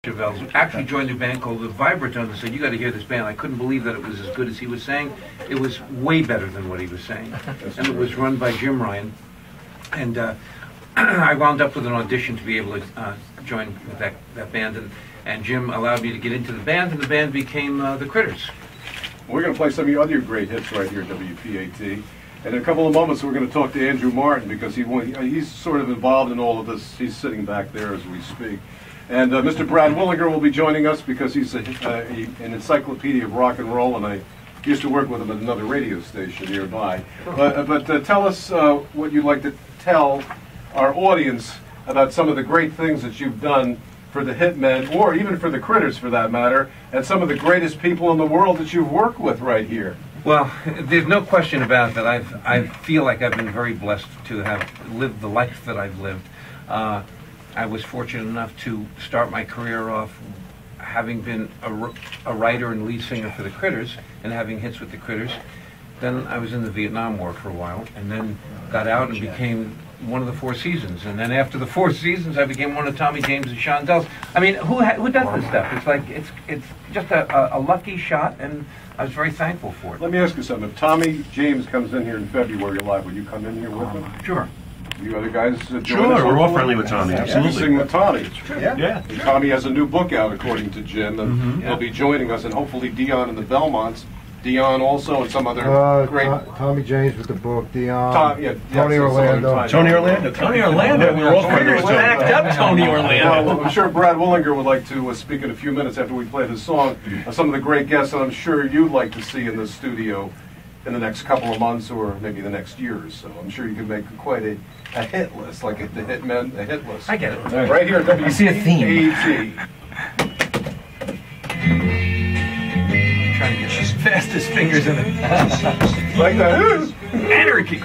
Chevelles actually joined a band called the Vibratones and said, "You got to hear this band." I couldn't believe that it was as good as he was saying. It was way better than what he was saying. And it was run by Jim Ryan. And I wound up with an audition to be able to join with that band. And Jim allowed me to get into the band, and the band became the Critters. We're going to play some of your other great hits right here at WPAT. And in a couple of moments, we're going to talk to Andrew Martin, because he's sort of involved in all of this. He's sitting back there as we speak. And Mr. Brad Willinger will be joining us, because he's an encyclopedia of rock and roll, and I used to work with him at another radio station nearby. But tell us what you'd like to tell our audience about some of the great things that you've done for the Hitmen, or even for the Critters for that matter, and some of the greatest people in the world that you've worked with right here. Well, there's no question about that. I feel like I've been very blessed to have lived the life that I've lived. I was fortunate enough to start my career off having been a writer and lead singer for the Critters and having hits with the Critters. Then I was in the Vietnam War for a while, and then got out and became one of the Four Seasons. And then after the Four Seasons, I became one of Tommy James and Shondel's. I mean, who does this stuff? It's like it's just a lucky shot, and I was very thankful for it. Let me ask you something. If Tommy James comes in here in February live, will you come in here with him? Sure. You other guys join us? Sure, we're all friendly with Tommy. Absolutely. Sing with Tommy. Yeah. And Tommy has a new book out, according to Jim, and he'll be joining us, and hopefully Dion and the Belmonts. Dion also, and some other great... Tommy James with the book, Dion, Tony Orlando. Tony Orlando. We're all friendly with Backed up Tony Orlando. Well, I'm sure Brad Willinger would like to speak in a few minutes after we play this song. Some of the great guests that I'm sure you'd like to see in the studio in the next couple of months, or maybe the next year or so. I'm sure you can make quite a hit list, like the Hitmen, a hit list. I get it. Right here at WPAT. I see a theme. Trying to get his fastest fingers in it. Like that. Anarchy.